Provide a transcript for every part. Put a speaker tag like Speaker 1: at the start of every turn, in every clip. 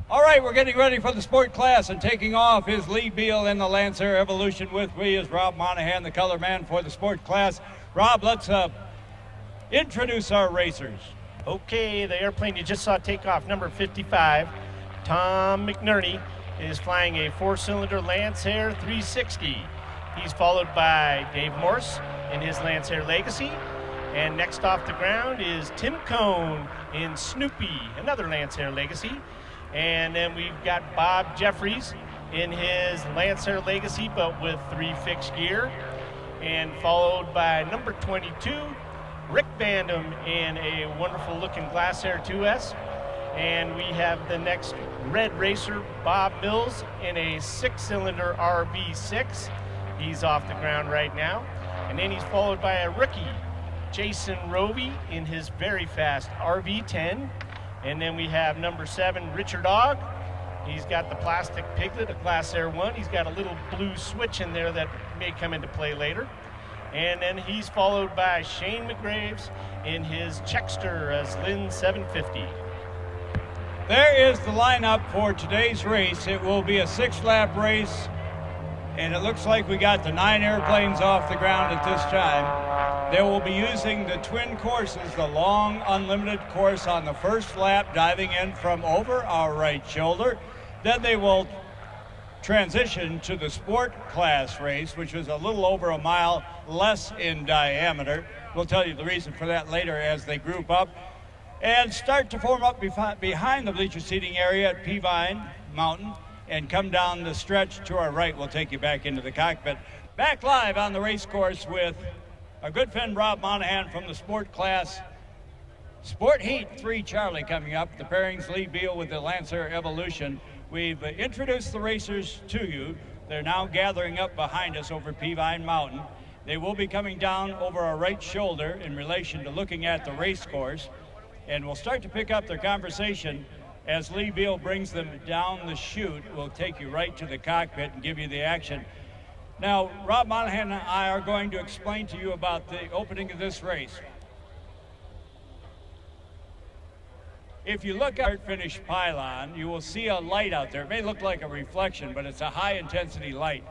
Speaker 1: All right, we're getting ready for the sport class, and taking off is Lee Beal in the Lancer Evolution. With me is Rob Monahan, the color man for the sport class. Rob, let's introduce our racers.
Speaker 2: Okay, the airplane you just saw take off, number 55, Tom McNerney, is flying a four-cylinder Lancer 360. He's followed by Dave Morse in his Lancer Legacy. And next off the ground is Tim Cone in Snoopy, another Lancer Legacy. And then we've got Bob Jeffries in his Lancer Legacy, but with 3 fixed gear. And followed by number 22, Rick Bandham in a wonderful looking Glasair 2S. And we have the next red racer, Bob Mills, in a 6-cylinder RB6. He's off the ground right now. And then he's followed by a rookie, Jason Rovey, in his very fast RV10. And then we have number 7, Richard Ogg. He's got the plastic Piglet, a Glasair 1. He's got a little blue switch in there that may come into play later. And then he's followed by Shane McGraves in his Checkster as Lynn 750.
Speaker 1: There is the lineup for today's race. It will be a 6-lap race, and it looks like we got the 9 airplanes off the ground at this time. They will be using the twin courses, the long unlimited course on the first lap, diving in from over our right shoulder. Then they will transition to the sport class race, which was a little over a mile less in diameter. We'll tell you the reason for that later as they group up, and start to form up behind the bleacher seating area at Peavine Mountain and come down the stretch to our right. We'll take you back into the cockpit. Back live on the race course with our good friend Rob Monahan from the sport class. Sport Heat 3 Charlie coming up. The pairings, Lee Beal with the Lancer Evolution. We've introduced the racers to you. They're now gathering up behind us over Peavine Mountain. They will be coming down over our right shoulder in relation to looking at the race course. And we'll start to pick up their conversation as Lee Beal brings them down the chute. We'll take you right to the cockpit and give you the action. Now, Rob Monahan and I are going to explain to you about the opening of this race. If you look at our finish pylon, you will see a light out there. It may look like a reflection, but it's a high-intensity light.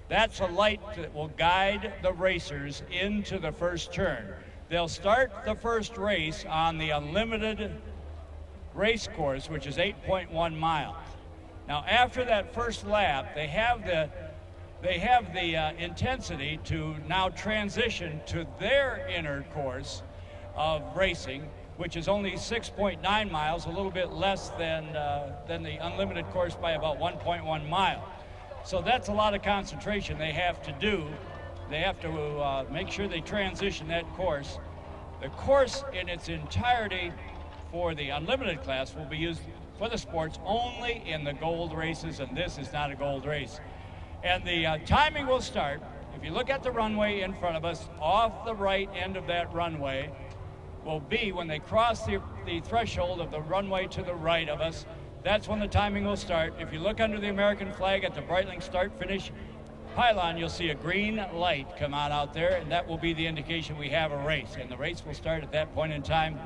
Speaker 1: That's a light that will guide the racers into the first turn. They'll start the first race on the unlimited race course, which is 8.1 miles. Now, after that first lap, they have the intensity to now transition to their inner course of racing, which is only 6.9 miles, a little bit less than the unlimited course by about 1.1 mile. So that's a lot of concentration they have to do. They have to make sure they transition that course. The course in its entirety for the unlimited class will be used for the sports only in the gold races, and this is not a gold race. And the timing will start, if you look at the runway in front of us, off the right end of that runway will be when they cross the threshold of the runway to the right of us. That's when the timing will start. If you look under the American flag at the Breitling start-finish pylon, you'll see a green light come on out there, and that will be the indication we have a race. And the race will start at that point in time.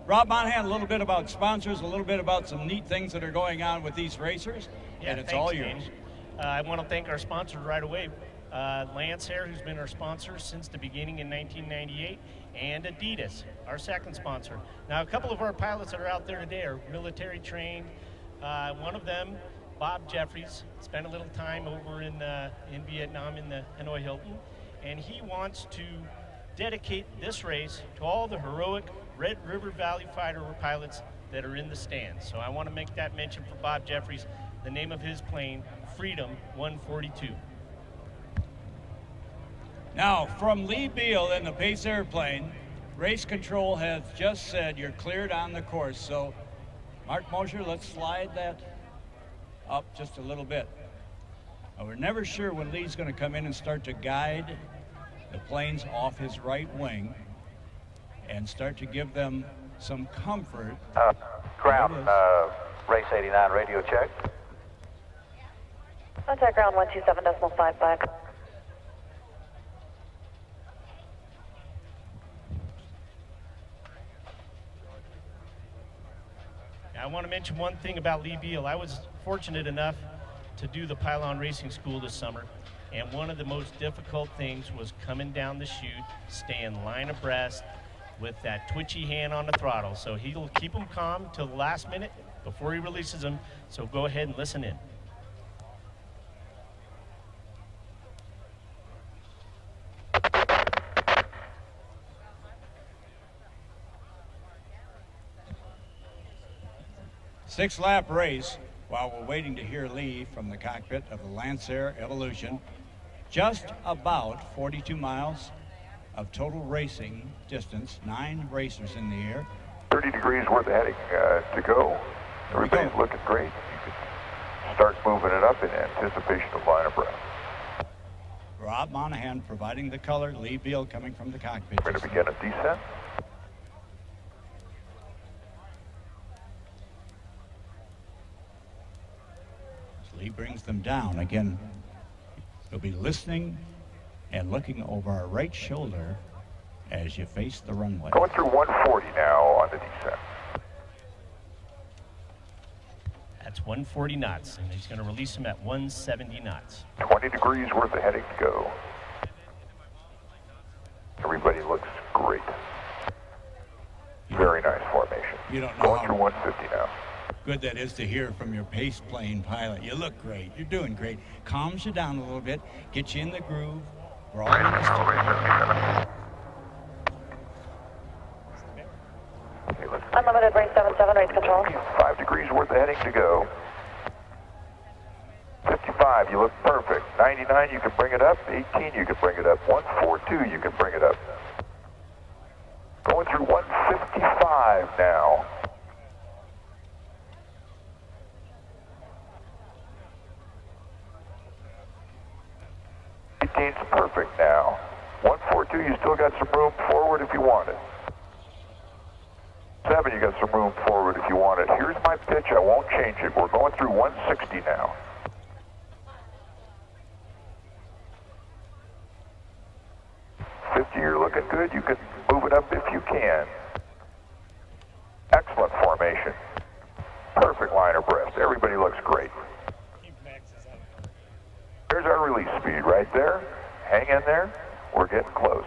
Speaker 1: Rob Monahan, a little bit about sponsors, a little bit about some neat things that are going on with these racers, and it's all yours.
Speaker 2: I want to thank our sponsors right away. Lancer, who's been our sponsor since the beginning in 1998, and Adidas, our second sponsor. Now, a couple of our pilots that are out there today are military trained. One of them, Bob Jeffries, spent a little time over in Vietnam in the Hanoi Hilton, and he wants to dedicate this race to all the heroic Red River Valley fighter pilots that are in the stands. So I want to make that mention for Bob Jeffries. The name of his plane, Freedom 142.
Speaker 1: Now, from Lee Beal in the Pace airplane, race control has just said you're cleared on the course. So, Mark Mosher, let's slide that up just a little bit. Now, we're never sure when Lee's going to come in and start to guide the planes off his right wing and start to give them some comfort.
Speaker 3: Ground, race 89, radio check.
Speaker 4: Contact ground 127.55.
Speaker 2: I want to mention one thing about Lee Beal. I was fortunate enough to do the Pylon Racing School this summer, and one of the most difficult things was coming down the chute, staying line abreast with that twitchy hand on the throttle. So he'll keep them calm till the last minute before he releases them. So go ahead and listen in.
Speaker 1: Six-lap race while we're waiting to hear Lee from the cockpit of the Lancer Evolution. Just about 42 miles of total racing distance, 9 racers in the air.
Speaker 3: 30 degrees worth of heading to go. Everybody's looking great. You can start moving it up in anticipation of line abreast.
Speaker 1: Rob Monahan providing the color, Lee Beal coming from the cockpit.
Speaker 3: We're going to begin a descent.
Speaker 1: Lee brings them down. Again, you'll be listening and looking over our right shoulder as you face the runway.
Speaker 3: Going through 140 now on the descent.
Speaker 2: That's 140 knots, and he's going to release him at 170 knots.
Speaker 3: 20 degrees worth of heading to go. Everybody looks great. Very nice formation.
Speaker 1: You don't know
Speaker 3: Going
Speaker 1: how
Speaker 3: through 150 now.
Speaker 1: good that is to hear from your pace plane pilot. You look great. You're doing great. Calms you down a little bit, gets you in the groove. We're all in this.
Speaker 4: Unlimited race 77, race control.
Speaker 3: 5 degrees worth of heading to go. 55, you look perfect. 99, you can bring it up. 18, you can bring it up. 142, you can bring it up. Going through 155 now. It's perfect now. 142, you still got some room forward if you want it. 7, you got some room forward if you want it. Here's my pitch, I won't change it. We're going through 160 now. 50, you're looking good. You can move it up if you can. Excellent formation. Perfect line abreast. Everybody looks great. There's our release speed right there. Hang in there. We're getting close.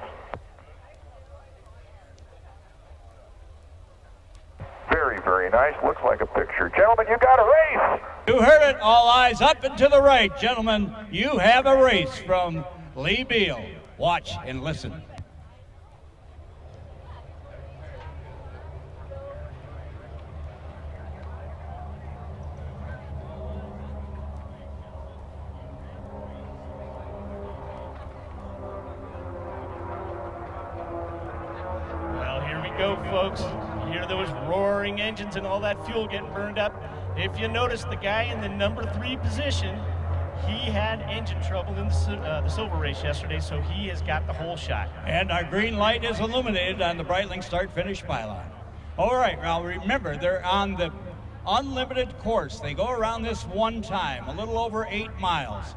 Speaker 3: Very, very nice. Looks like a picture. Gentlemen, you got a race.
Speaker 1: You heard it. All eyes up and to the right. Gentlemen, you have a race from Lee Beal. Watch and listen.
Speaker 2: Well, here we go, folks. You hear those roaring engines and all that fuel getting burned up. If you notice, the guy in the number 3 position, he had engine trouble in the silver race yesterday, so he has got the whole shot.
Speaker 1: And our green light is illuminated on the Breitling start-finish pylon. All right, now remember, they're on the unlimited course. They go around this one time, a little over 8 miles.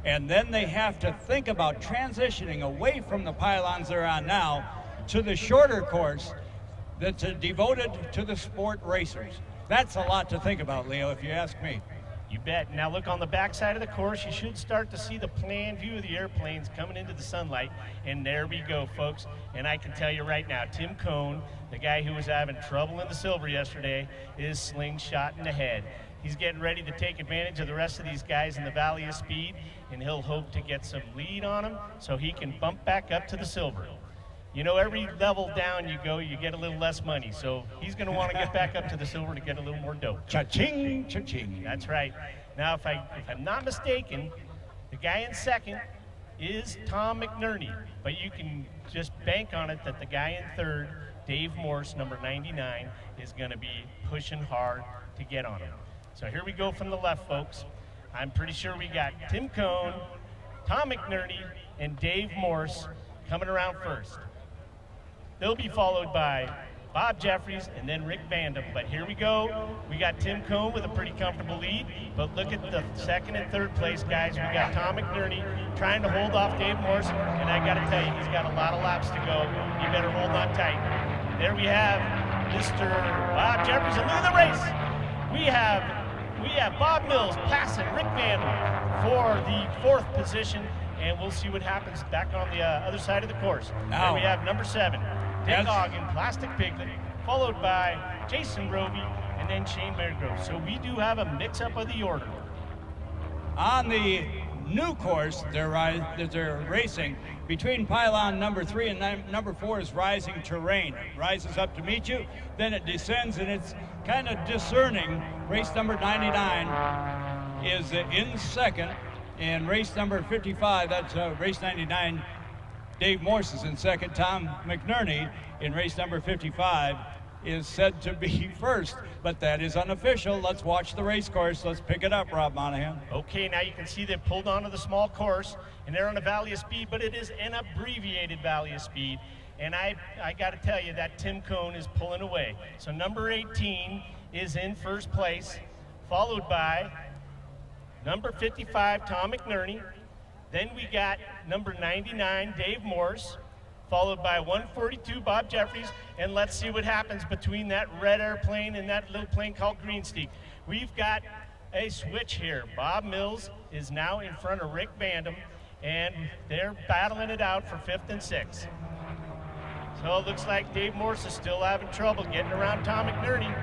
Speaker 1: And then they have to think about transitioning away from the pylons they're on now to the shorter course that's devoted to the sport racers. That's a lot to think about, Leo, if you ask me.
Speaker 2: You bet. Now look on the back side of the course, you should start to see the plan view of the airplanes coming into the sunlight. And there we go, folks. And I can tell you right now, Tim Cohn, the guy who was having trouble in the silver yesterday, is slingshotting ahead. He's getting ready to take advantage of the rest of these guys in the Valley of Speed, and he'll hope to get some lead on them so he can bump back up to the silver. You know, every level down you go, you get a little less money. So he's going to want to get back up to the silver to get a little more dope.
Speaker 1: Cha-ching, cha-ching.
Speaker 2: That's right. Now, if I'm not mistaken, the guy in second is Tom McNerney. But you can just bank on it that the guy in third, Dave Morse, number 99, is going to be pushing hard to get on him. So here we go from the left, folks. I'm pretty sure we got Tim Cohn, Tom McNerney, and Dave Morse coming around first. They'll be followed by Bob Jeffries and then Rick Vandam. But here we go. We got Tim Cohn with a pretty comfortable lead. But look at the second and third place guys. We got Tom McNerney trying to hold off Dave Morse. And I got to tell you, he's got a lot of laps to go. You better hold on tight. There we have Mr. Bob Jeffries. And look at the race. we have Bob Mills passing Rick Vandal for the 4th position, and we'll see what happens back on the other side of the course. Now we have number 7, Dick Ogden, Plastic Piglet, followed by Jason Roby, and then Shane Marygrove. So we do have a mix-up of the order.
Speaker 1: On the new course, they're racing between pylon number 3 and number 4 is Rising Terrain. It rises up to meet you, then it descends, and it's kind of discerning. Race number 99 is in second, and race number 55, that's race 99, Dave Morse is in second. Tom McNerney in race number 55 is said to be first, but that is unofficial. Let's watch the race course. Let's pick it up, Rob Monahan.
Speaker 2: Okay, now you can see they pulled onto the small course, and they're on a valley of speed, but it is an abbreviated valley of speed. And I got to tell you that Tim Cohn is pulling away. So number 18 is in first place, followed by number 55, Tom McNerney. Then we got number 99, Dave Morse, followed by 142, Bob Jeffries, and let's see what happens between that red airplane and that little plane called Greensteak. We've got a switch here. Bob Mills is now in front of Rick Vandam, and they're battling it out for 5th and 6th. So it looks like Dave Morse is still having trouble getting around Tom McNerney.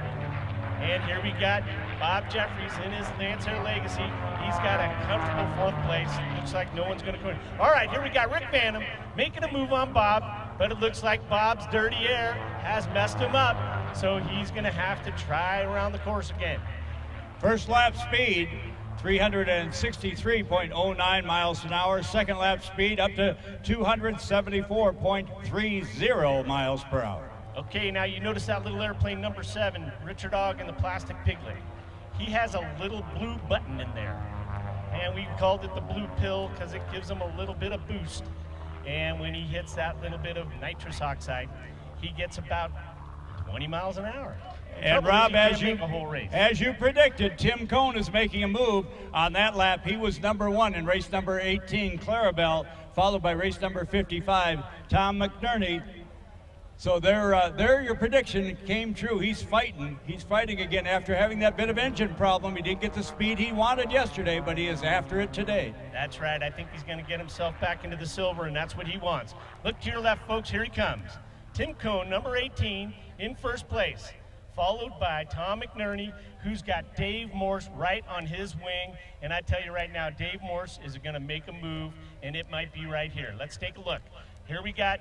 Speaker 2: And here we got Bob Jeffries in his Lancer Legacy. He's got a comfortable 4th place. Looks like no one's going to come in. All right, here we got Rick Vandam making a move on Bob, but it looks like Bob's dirty air has messed him up, so he's going to have to try around the course again.
Speaker 1: First lap speed, 363.09 miles an hour. Second lap speed up to 274.30 miles per hour.
Speaker 2: Okay, now you notice that little airplane number 7, Richard Ogg in the Plastic Piglet. He has a little blue button in there, and we called it the blue pill because it gives him a little bit of boost. And when he hits that little bit of nitrous oxide, he gets about 20 miles an hour.
Speaker 1: And Rob, as you predicted, Tim Cohn is making a move on that lap. He was number 1 in race number 18, Clarabelle, followed by race number 55, Tom McNerney. So there your prediction came true. He's fighting again after having that bit of engine problem. He didn't get the speed he wanted yesterday, but he is after it today.
Speaker 2: That's right. I think he's going to get himself back into the silver, and that's what he wants. Look to your left, folks. Here he comes. Tim Cohn, number 18, in first place, followed by Tom McNerney, who's got Dave Morse right on his wing. And I tell you right now, Dave Morse is going to make a move, and it might be right here. Let's take a look. Here we got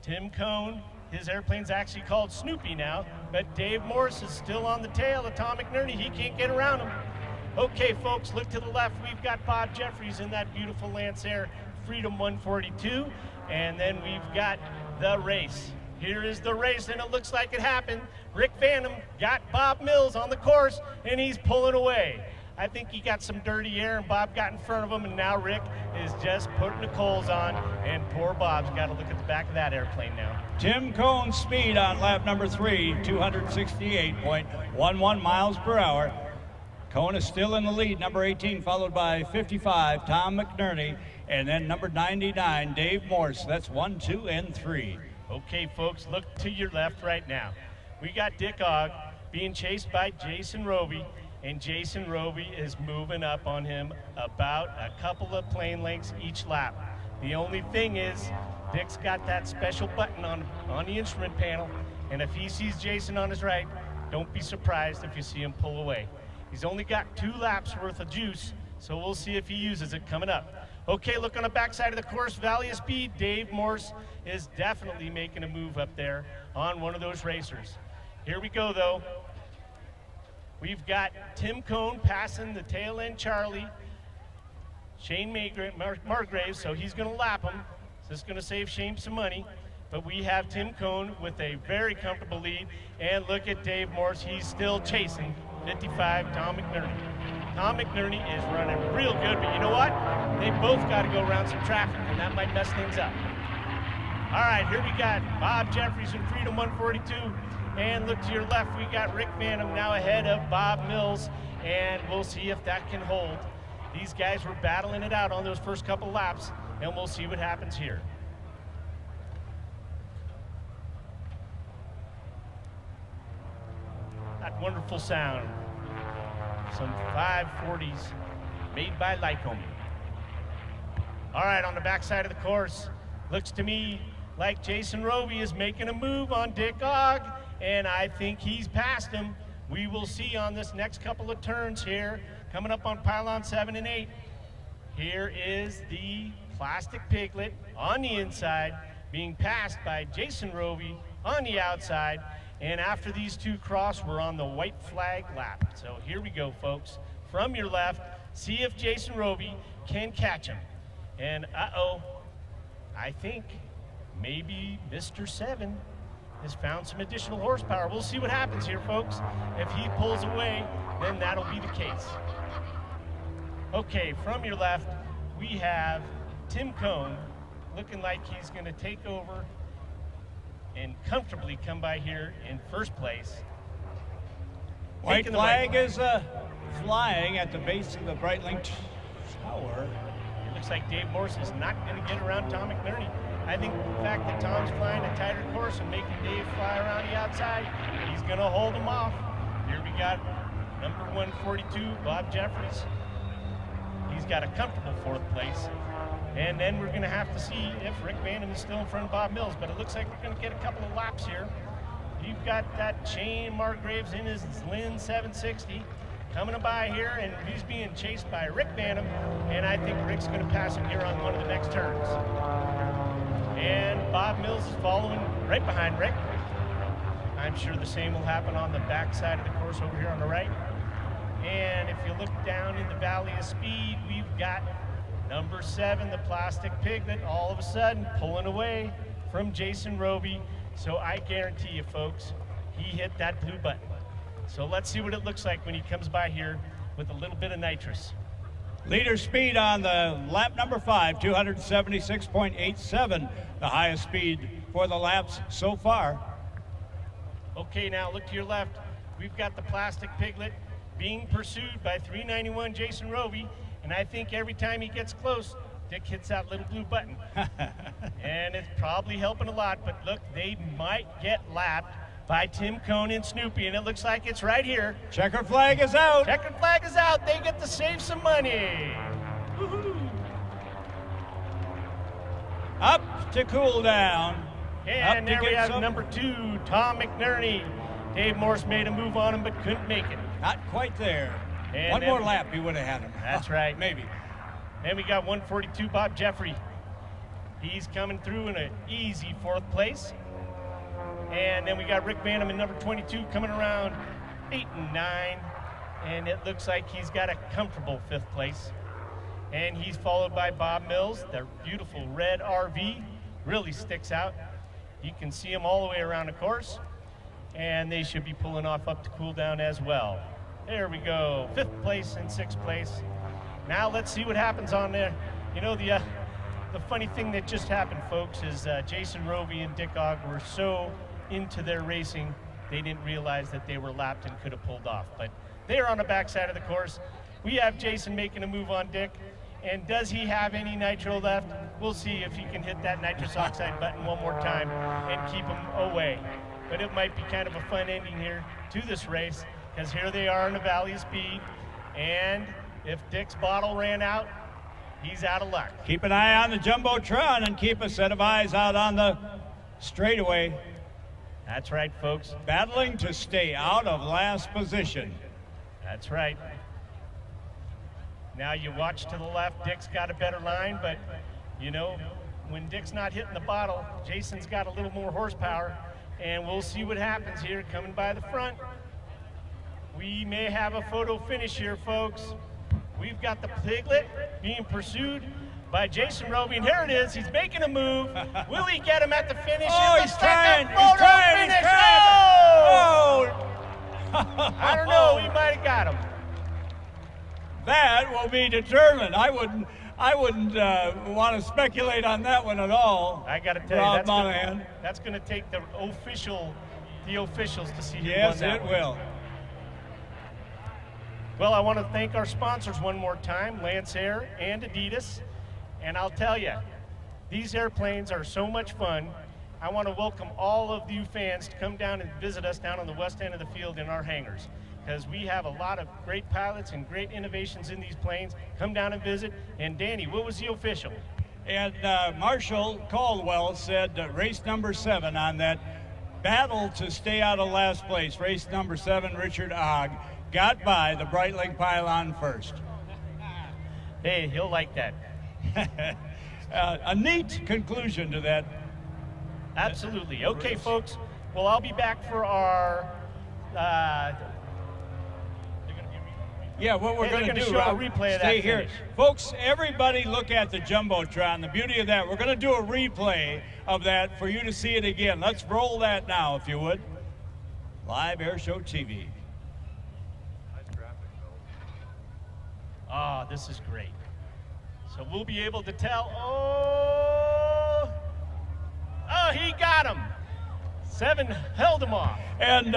Speaker 2: Tim Cohn. His airplane's actually called Snoopy now, but Dave Morse is still on the tail of Tom McNerney. He can't get around him. Okay, folks, look to the left. We've got Bob Jeffries in that beautiful Lancer Freedom 142, and then we've got the race. Here is the race, and it looks like it happened. Rick Vandam got Bob Mills on the course, and he's pulling away. I think he got some dirty air, and Bob got in front of him, and now Rick is just putting the coals on, and poor Bob's got to look at the back of that airplane now.
Speaker 1: Tim Cohn's speed on lap number 3, 268.11 miles per hour. Cohn is still in the lead, number 18, followed by 55, Tom McNerney, and then number 99, Dave Morse. That's 1, 2, and 3.
Speaker 2: Okay, folks, look to your left right now. We got Dick Ogg being chased by Jason Roby, and Jason Roby is moving up on him about a couple of plane lengths each lap. The only thing is, Dick's got that special button on the instrument panel, and if he sees Jason on his right, don't be surprised if you see him pull away. He's only got 2 laps worth of juice, so we'll see if he uses it coming up. Okay, look on the backside of the course, Valley of Speed. Dave Morse is definitely making a move up there on one of those racers. Here we go, though. We've got Tim Cohn passing the tail end Charlie, Shane Margraves, so he's going to lap him. So this is going to save Shane some money. But we have Tim Cohn with a very comfortable lead. And look at Dave Morse. He's still chasing 55, Tom McNerney. Tom McNerney is running real good, but you know what? They both got to go around some traffic, and that might mess things up. All right, here we got Bob Jeffries in Freedom 142. And look to your left, we got Rick Vandam now ahead of Bob Mills, and we'll see if that can hold. These guys were battling it out on those first couple laps, and we'll see what happens here. That wonderful sound. some 540s made by Lycoming. All right, on the backside of the course, looks to me like Jason Roby is making a move on Dick Ogg, and I think he's passed him. We will see on this next couple of turns here, coming up on pylon 7 and 8. Here is the Plastic Piglet on the inside, being passed by Jason Roby on the outside. And after these two cross, we're on the white flag lap. So here we go, folks. From your left, see if Jason Roby can catch him. And uh-oh, I think maybe Mr. 7 has found some additional horsepower. We'll see what happens here, folks. If he pulls away, then that'll be the case. Okay, from your left, we have Tim Cone looking like he's going to take over and comfortably come by here in first place.
Speaker 1: White flag is flying at the base of the Breitling Tower.
Speaker 2: It looks like Dave Morse is not going to get around Tom McNerney. I think the fact that Tom's flying a tighter course and making Dave fly around the outside, he's going to hold him off. Here we got number 142, Bob Jeffries. He's got a comfortable fourth place. And then we're going to have to see if Rick Vanham is still in front of Bob Mills, but it looks like we're going to get a couple of laps here. You've got that Shane Margraves in his Lynn 760 coming by here, and he's being chased by Rick Vanham, and I think Rick's going to pass him here on one of the next turns. And Bob Mills is following right behind Rick. I'm sure the same will happen on the back side of the course over here on the right. And if you look down in the Valley of Speed, we've got number 7, the Plastic Piglet, all of a sudden pulling away from Jason Roby. So I guarantee you, folks, he hit that blue button. So let's see what it looks like when he comes by here with a little bit of nitrous.
Speaker 1: Leader speed on the lap number 5, 276.87, the highest speed for the laps so far.
Speaker 2: Okay, now look to your left. We've got the Plastic Piglet being pursued by 391 Jason Roby, and I think every time he gets close, Dick hits that little blue button. And it's probably helping a lot, but look, they might get lapped by Tim Cone and Snoopy, and it looks like it's right here.
Speaker 1: Checker flag is out.
Speaker 2: Checkered flag is out. They get to save some money. Woo-hoo.
Speaker 1: Up to cool down.
Speaker 2: And there we have number 2, Tom McNerney. Dave Morse made a move on him, but couldn't make it.
Speaker 1: Not quite there.
Speaker 2: And
Speaker 1: one more lap, he would have had him.
Speaker 2: That's right.
Speaker 1: Maybe.
Speaker 2: Then we got 142, Bob Jeffrey. He's coming through in an easy 4th place. And then we got Rick Vanham in number 22 coming around 8 and 9. And it looks like he's got a comfortable 5th place. And he's followed by Bob Mills. Their beautiful red RV really sticks out. You can see them all the way around the course. And they should be pulling off up to cool down as well. There we go, 5th place and 6th place. Now let's see what happens on there. You know, the funny thing that just happened, folks, is Jason Roby and Dick Ogg were so into their racing, they didn't realize that they were lapped and could have pulled off. But they're on the backside of the course. We have Jason making a move on Dick. And does he have any nitro left? We'll see if he can hit that nitrous oxide button one more time and keep him away. But it might be kind of a fun ending here to this race, because here they are in the Valley of Speed. And if Dick's bottle ran out, he's out of luck.
Speaker 1: Keep an eye on the Jumbotron and keep a set of eyes out on the straightaway.
Speaker 2: That's right, folks.
Speaker 1: Battling to stay out of last position.
Speaker 2: That's right. Now you watch to the left, Dick's got a better line, but you know, when Dick's not hitting the bottle, Jason's got a little more horsepower, and we'll see what happens here coming by the front. We may have a photo finish here, folks. We've got the Piglet being pursued by Jason Roby, and here it is. He's making a move. Will he get him at the finish?
Speaker 1: Oh, he's trying. He's trying. He's trying.
Speaker 2: Oh! I don't know. He might have got him.
Speaker 1: That will be determined. I wouldn't want to speculate on that one at all.
Speaker 2: I got to tell
Speaker 1: Rob
Speaker 2: you,
Speaker 1: Monahan.
Speaker 2: That's going to take the officials to see who
Speaker 1: Yes,
Speaker 2: won that
Speaker 1: it
Speaker 2: one.
Speaker 1: will.
Speaker 2: Well, I want to thank our sponsors one more time, Lance Air and Adidas. And I'll tell you, these airplanes are so much fun. I want to welcome all of you fans to come down and visit us down on the west end of the field in our hangars, because we have a lot of great pilots and great innovations in these planes. Come down and visit. And Danny, what was the official?
Speaker 1: And Marshall Caldwell said race number 7 on that battle to stay out of last place. Race number 7, Richard Ogg, got by the Breitling pylon first.
Speaker 2: Hey, he'll like that.
Speaker 1: A neat conclusion to that.
Speaker 2: Absolutely. Okay, folks. Well, I'll be back for our.
Speaker 1: Yeah, what we're going to do,
Speaker 2: show a replay of
Speaker 1: stay
Speaker 2: that
Speaker 1: here.
Speaker 2: finish.
Speaker 1: Folks, everybody look at the Jumbotron. The beauty of that, we're going to do a replay of that for you to see it again. Let's roll that now, if you would. Live Air Show TV.
Speaker 2: Oh, this is great. So we'll be able to tell. Oh, he got him. 7 held him off.
Speaker 1: And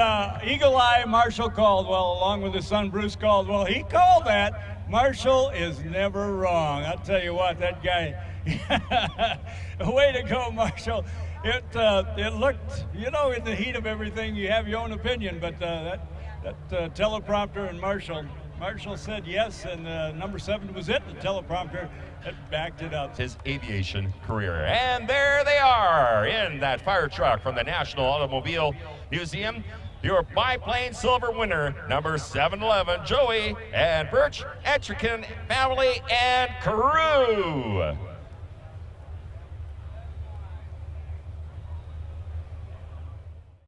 Speaker 1: Eagle Eye Marshall Caldwell, along with his son Bruce Caldwell, he called that. Marshall is never wrong. I'll tell you what, that guy, way to go, Marshall. It looked, you know, in the heat of everything, you have your own opinion, but that teleprompter and Marshall said yes, and number 7 was it. The teleprompter had backed it up.
Speaker 5: His aviation career. And there they are in that fire truck from the National Automobile Museum. Your biplane silver winner, number 711, Joey and Birch, Etrican family and crew.